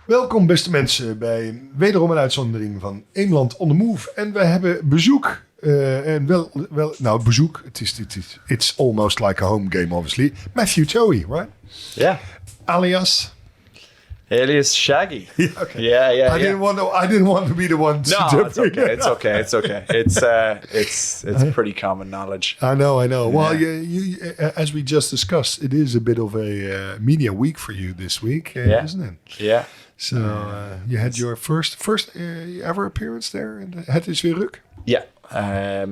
Welkom beste mensen bij wederom een uitzondering van Eemland on the Move. En we hebben bezoek. Bezoek. It's almost like a home game, obviously. Matthey Towey, right? Yeah. Alias Shaggy. Yeah, okay. Yeah. I didn't want to be the one. No, it's okay. It's okay. It's pretty common knowledge. I know. Well, you, as we just discussed, it is a bit of a media week for you this week, isn't it? Yeah. So you had your first ever appearance there in Het is weer Rug? Yeah.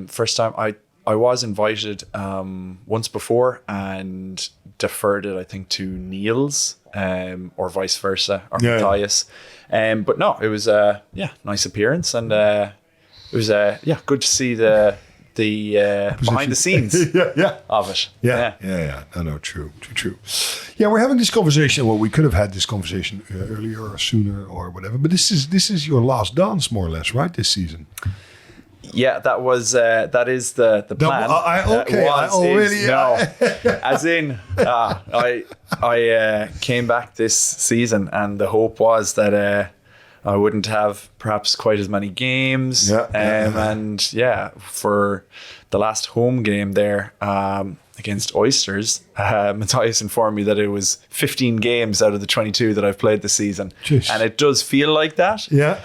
First time I was invited once before and deferred it, I think, to Niels or vice versa, or Matthias. But no, it was a nice appearance, and it was good to see the behind the scenes of it. Yeah. No, true. Yeah, we're having this conversation. Well, we could have had this conversation earlier or sooner or whatever. But this is your last dance, more or less, right? This season. Yeah, that is the plan. As in, I came back this season, and the hope was that I wouldn't have perhaps quite as many games. And for the last home game there against Oysters, Matthias informed me that it was 15 games out of the 22 that I've played this season. Jeez. And it does feel like that. Yeah.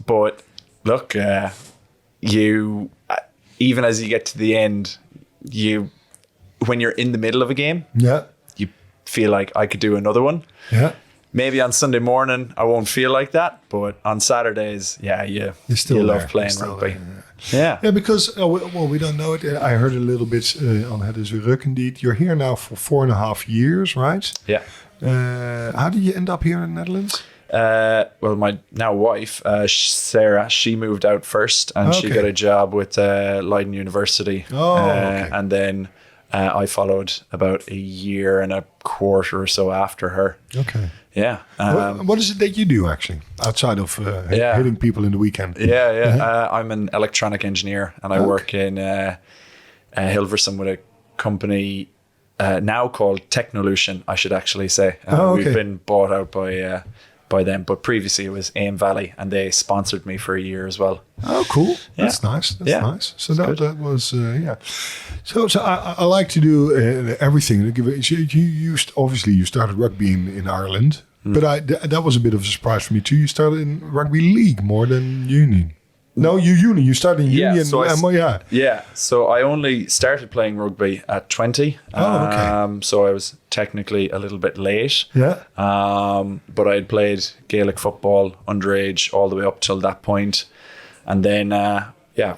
But look, you even as you get to the end, when you're in the middle of a game, you feel like I could do another one. Yeah. Maybe on Sunday morning I won't feel like that, but on Saturdays, you love playing rugby. Yeah, because we don't know it. I heard a little bit on Het is weer Rug. Indeed, you're here now for 4.5 years, right? Yeah. How did you end up here in the Netherlands? Well, my now wife, Sarah, she moved out first, and she got a job with Leiden University. And then I followed about a year and a quarter or so after her. Okay. Yeah. What is it that you do actually outside of hitting people in the weekend? I'm an electronic engineer, and I work in Hilversum with a company now called Technolution, I should actually say. We've been bought out by them, but previously it was Aim Valley, and they sponsored me for a year as well. Oh, cool! That's nice. That's nice. So that was So I like to do everything. You started rugby in Ireland, but that was a bit of a surprise for me too. You started in rugby league more than union. No, uni. You started in union. So I only started playing rugby at 20. So I was technically a little bit late. Yeah. But I had played Gaelic football underage all the way up till that point. And then,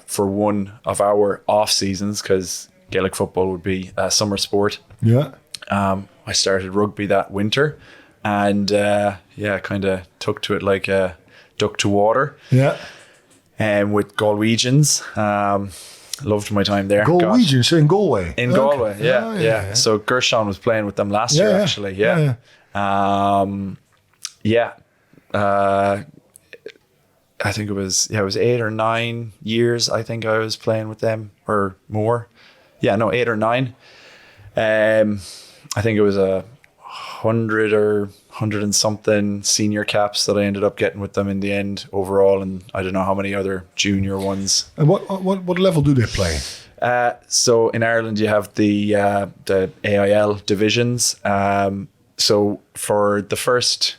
for one of our off seasons, because Gaelic football would be a summer sport. Yeah. I started rugby that winter, and kind of took to it like a duck to water. Yeah. With Galwegians. Loved my time there. Galwegians in Galway? In Galway, yeah. So Gershon was playing with them last year, actually. Yeah. I think it was 8 or 9 years I think I was playing with them, or more. 8 or 9. I think it was 100 or 100 and something senior caps that I ended up getting with them in the end overall, and I don't know how many other junior ones. And what level do they play? So in Ireland you have the AIL divisions. So for the first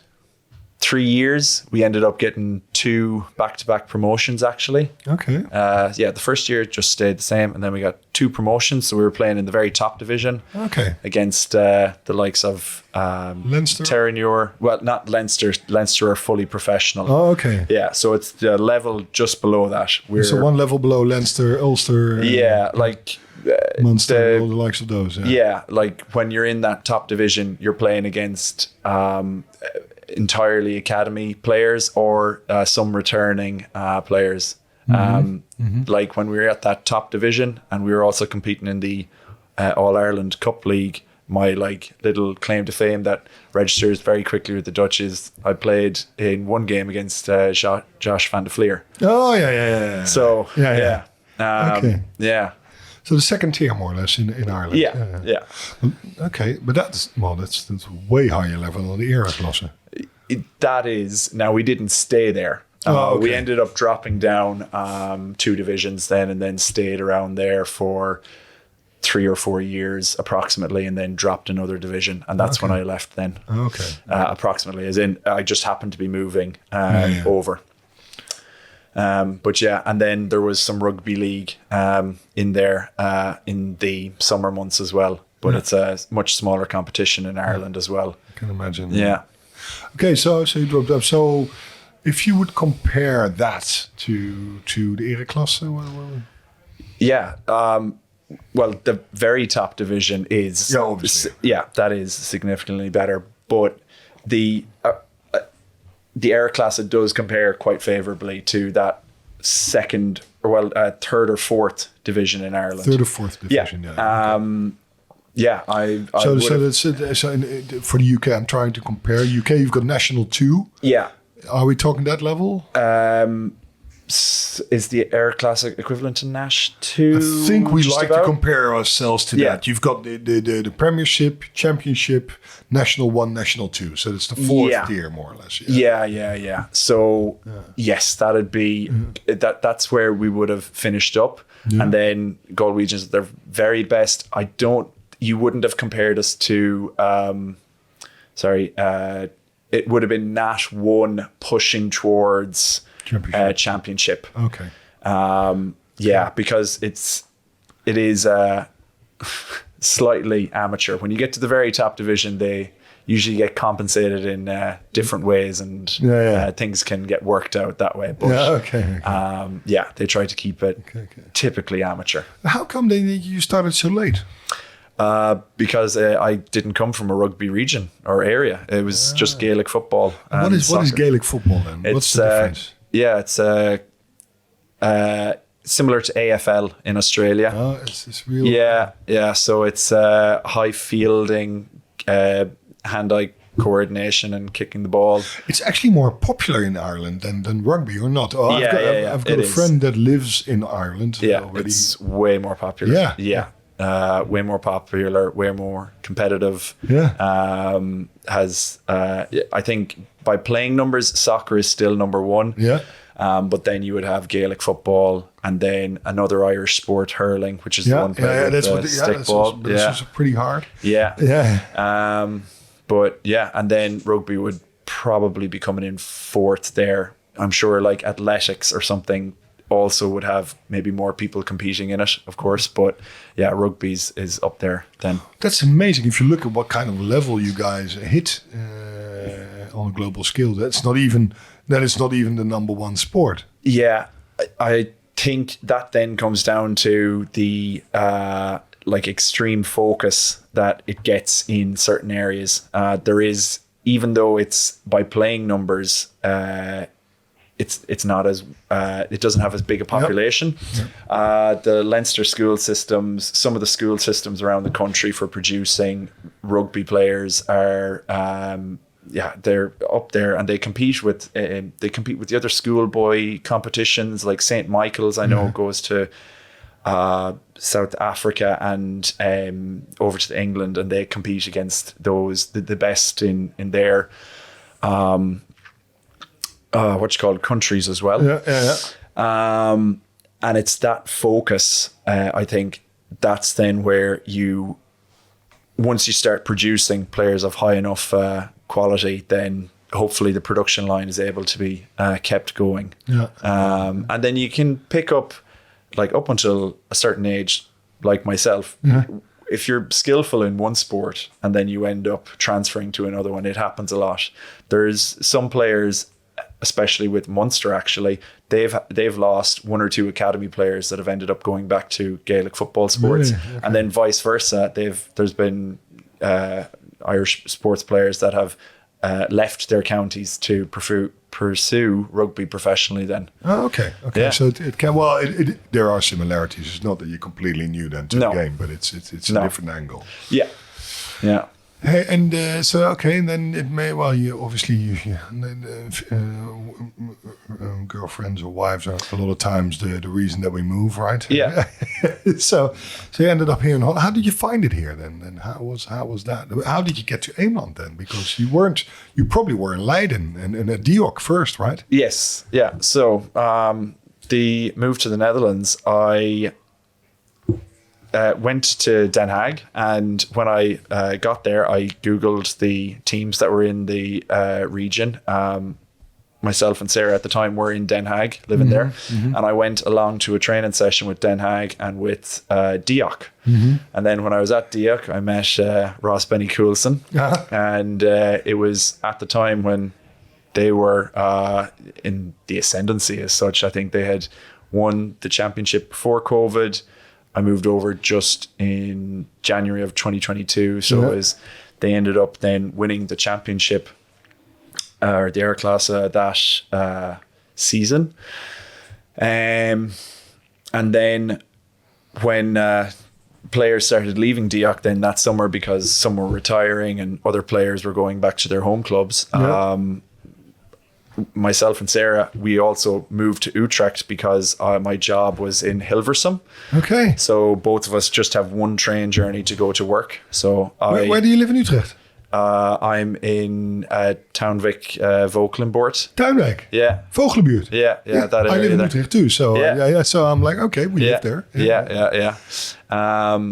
3 years we ended up getting 2 back-to-back promotions actually. Okay. The first year it just stayed the same, and then we got 2 promotions, so we were playing in the very top division. Okay. Against the likes of Leinster? Terranure. Well, not Leinster. Leinster are fully professional. Oh, okay. Yeah, so it's the level just below that. So one level below Leinster, Ulster. Munster, all the likes of those. Yeah, like when you're in that top division, you're playing against entirely academy players or some returning players. Like when we were at that top division, and we were also competing in the All-Ireland Cup League, my little claim to fame that registers very quickly with the Dutch is I played in one game against Josh van de Vlier. Oh yeah. So okay. Yeah. So the second tier, more or less, in Ireland. Yeah. Okay, but that's way higher level than the era klasse. that is, now we didn't stay there. We ended up dropping down 2 divisions then, and then stayed around there for 3 or 4 years approximately, and then dropped another division, and that's when I left then. Approximately, as in I just happened to be moving over. But yeah, and then there was some rugby league in there in the summer months as well, but it's a much smaller competition in Ireland as well. I can imagine. Yeah. Okay, so you dropped up. So if you would compare that to the Ereklasse, Yeah. Well, the very top division is obviously. That is significantly better, but the Ereklasse does compare quite favourably to that third or fourth division in Ireland. Third or fourth division, So for the UK, I'm trying to compare. UK, you've got National 2. Yeah. Are we talking that level? Is the Ereklasse equivalent to Nash 2? I think we like to compare ourselves to that. You've got the Premiership, Championship, National 1, National 2. So it's the fourth tier, more or less. Yeah. So, yes, that'd be... That's where we would have finished up. Yeah. And then Galwegians at their very best. You wouldn't have compared us to... it would have been Nat 1 pushing towards... Championship. Okay. Because it is slightly amateur. When you get to the very top division, they usually get compensated in different ways, and things can get worked out that way. But they try to keep it typically amateur. How come you started so late? Because I didn't come from a rugby region or area. It was just Gaelic football. What is Gaelic football then? What's the difference? It's similar to AFL in Australia. Oh, it's real. Yeah. So it's high fielding, hand-eye coordination, and kicking the ball. It's actually more popular in Ireland than rugby, or not? I've got a friend that lives in Ireland. Yeah, already. It's way more popular. Yeah. Way more popular, way more competitive. I think by playing numbers, soccer is still number 1. But then you would have Gaelic football, and then another Irish sport, hurling, which is the one played with the stick ball. It's just pretty hard. And then rugby would probably be coming in 4th there. I'm sure like athletics or something also would have maybe more people competing in it, of course, but rugby is up there then. That's amazing. If you look at what kind of level you guys hit on a global scale, that it's not even the number 1 sport. I think that then comes down to the extreme focus that it gets in certain areas. There is, even though it's by playing numbers, it's not as it doesn't have as big a population. The Leinster school systems, some of the school systems around the country for producing rugby players are they're up there, and they compete with the other schoolboy competitions, like St. Michael's. I know goes to South Africa and over to England, and they compete against the best in their countries as well. And it's that focus. I think that's then where once you start producing players of high enough quality, then hopefully the production line is able to be kept going. And then you can pick up, like up until a certain age, like myself, if you're skillful in one sport and then you end up transferring to another one, it happens a lot. There's some players, especially with Munster, actually, they've lost 1 or 2 academy players that have ended up going back to Gaelic football sports. Really? Okay. And then vice versa. There's been Irish sports players that have left their counties to pursue rugby professionally then. Oh, okay. Yeah. So it can, there are similarities. It's not that you're completely new then to the game, but it's a different angle. Yeah. Hey, and and then it may, well, you obviously, girlfriends or wives are a lot of times the reason that we move, right? Yeah. So you ended up here in Holland. How did you find it here then? And how was that? How did you get to Eemland then? Because you probably were in Leiden and at Diok first, right? Yes. Yeah. So the move to the Netherlands, I went to Den Haag, and when I got there, I Googled the teams that were in the region. Myself and Sarah at the time were in Den Haag, living there, and I went along to a training session with Den Haag and with Diok. And then when I was at Diok, I met Ross Benny Coulson, and it was at the time when they were in the ascendancy as such. I think they had won the championship before COVID. I moved over just in January of 2022. So they ended up then winning the championship or the Airklasse that season. And then when players started leaving Diok then that summer because some were retiring and other players were going back to their home clubs, myself and Sarah, we also moved to Utrecht because my job was in Hilversum. Okay. So both of us just have one train journey to go to work. So where do you live in Utrecht? I'm in Townvik, Vogelenboort. Townvik? Yeah. Vogelenbuurt? Yeah, that area. I live in Utrecht too. So so I'm like, okay, we live there. Yeah.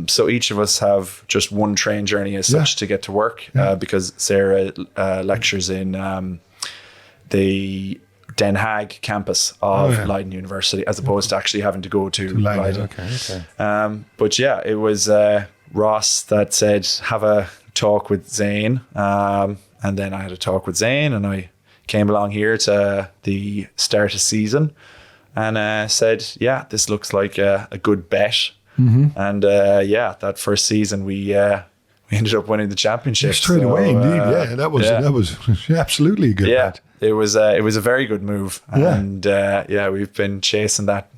So each of us have just one train journey as such to get to work because Sarah lectures in the Den Haag campus of Leiden University, as opposed to actually having to go to Leiden. Okay. But yeah, it was Ross that said, have a talk with Zijn. And then I had a talk with Zijn, and I came along here to the start of season and said, yeah, this looks like a good bet. And that first season we ended up winning the championship. Straight away, indeed. That was absolutely a good bet. It was a very good move, and we've been chasing that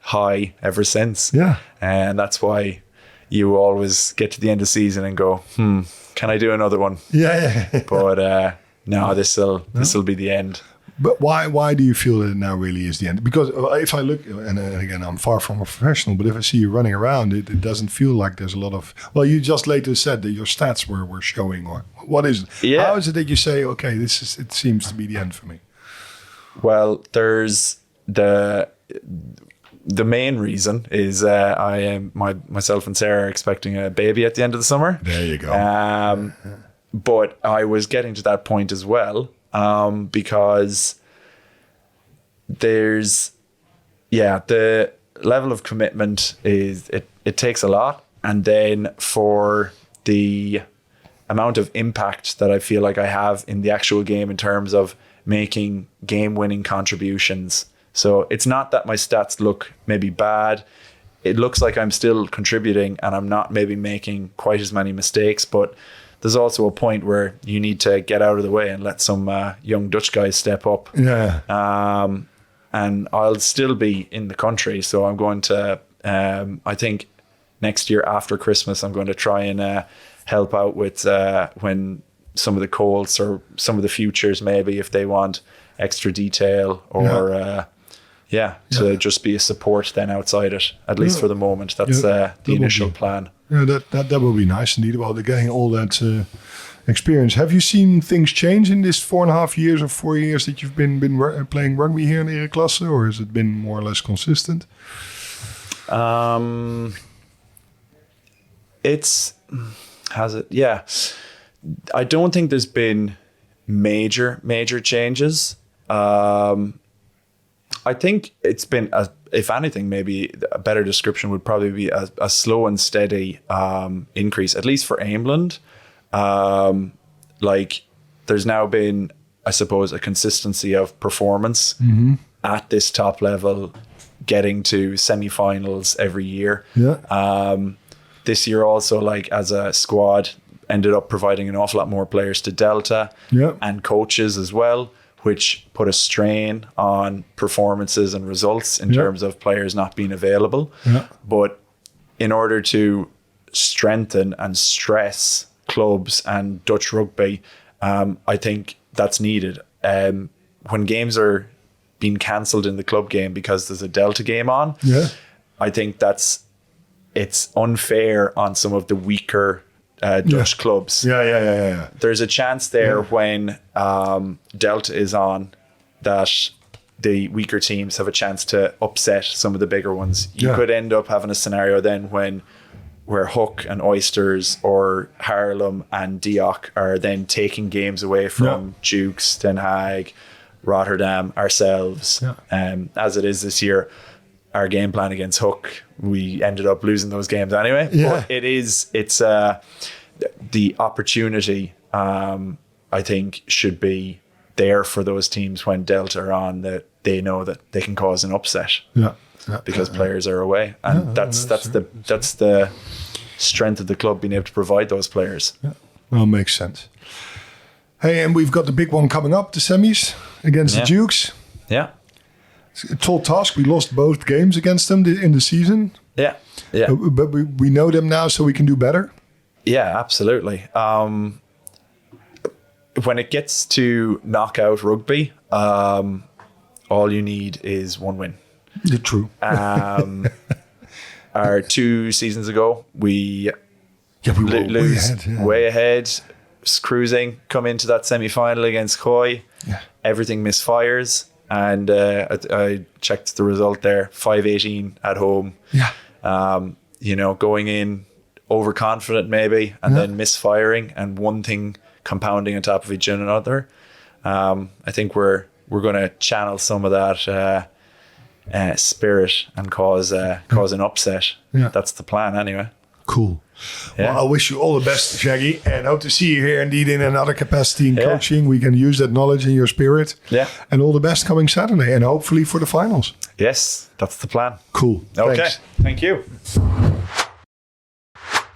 high ever since. Yeah, and that's why you always get to the end of the season and go, can I do another one? Yeah. But no, this will be the end. But why do you feel that it now really is the end? Because if I look, and again, I'm far from a professional, but if I see you running around, it doesn't feel like there's a lot of... Well, you just later said that your stats were showing, or what is it? Yeah. How is it that you say, okay, it seems to be the end for me? Well, there's the main reason is I am myself and Sarah are expecting a baby at the end of the summer. There you go. But I was getting to that point as well. Because there's, the level of commitment is, it takes a lot. And then for the amount of impact that I feel like I have in the actual game in terms of making game-winning contributions. So it's not that my stats look maybe bad. It looks like I'm still contributing and I'm not maybe making quite as many mistakes, but there's also a point where you need to get out of the way and let some young Dutch guys step up. Yeah. And I'll still be in the country. So I'm going to, I think next year after Christmas, I'm going to try and help out with when some of the Colts or some of the futures, maybe if they want extra detail or to just be a support then outside it, at least for the moment. That's the initial plan. Yeah, that will be nice indeed. Well, they're getting all that experience. Have you seen things change in this 4.5 years or 4 years that you've been playing rugby here in Ereklasse, or has it been more or less consistent? Yeah. I don't think there's been major changes. I think it's been, if anything, maybe a better description would probably be a slow and steady increase, at least for Eemland. Like there's now been, I suppose, a consistency of performance at this top level, getting to semi-finals every year. Yeah. This year also, like as a squad, ended up providing an awful lot more players to Delta and coaches as well, which put a strain on performances and results in terms of players not being available. Yeah. But in order to strengthen and stress clubs and Dutch rugby, I think that's needed. When games are being cancelled in the club game because there's a Delta game on, I think it's unfair on some of the weaker Dutch clubs. Yeah. There's a chance there when Delta is on that the weaker teams have a chance to upset some of the bigger ones. You could end up having a scenario then where Hook and Oysters or Haarlem and Dioch are then taking games away from Dukes, Den Haag, Rotterdam, ourselves. As it is this year, our game plan against Hook, we ended up losing those games anyway. But it's the opportunity, I think, should be there for those teams when Delta are on, that they know that they can cause an upset because players are away, and that's the strength of the club, being able to provide those players. Well, makes sense. Hey, and we've got the big one coming up, the semis against the Dukes. Yeah. It's a tall task. We lost both games against them in the season. Yeah. But we know them now, so we can do better. Yeah, absolutely. When it gets to knockout rugby, all you need is one win. True. Our 2 seasons ago, we lose way ahead, cruising, come into that semi-final against Coy. Everything misfires, and I checked the result there, 5-18 at home. Going in overconfident maybe, and then misfiring, and one thing compounding on top of each other. I think we're going to channel some of that spirit and cause an upset. That's the plan anyway. Cool. Well, I wish you all the best, Shaggy, and hope to see you here indeed in another capacity in coaching. We can use that knowledge and your spirit. And all the best coming Saturday, and hopefully for the finals. Yes, that's the plan. Cool. Okay. Thanks. Thank you.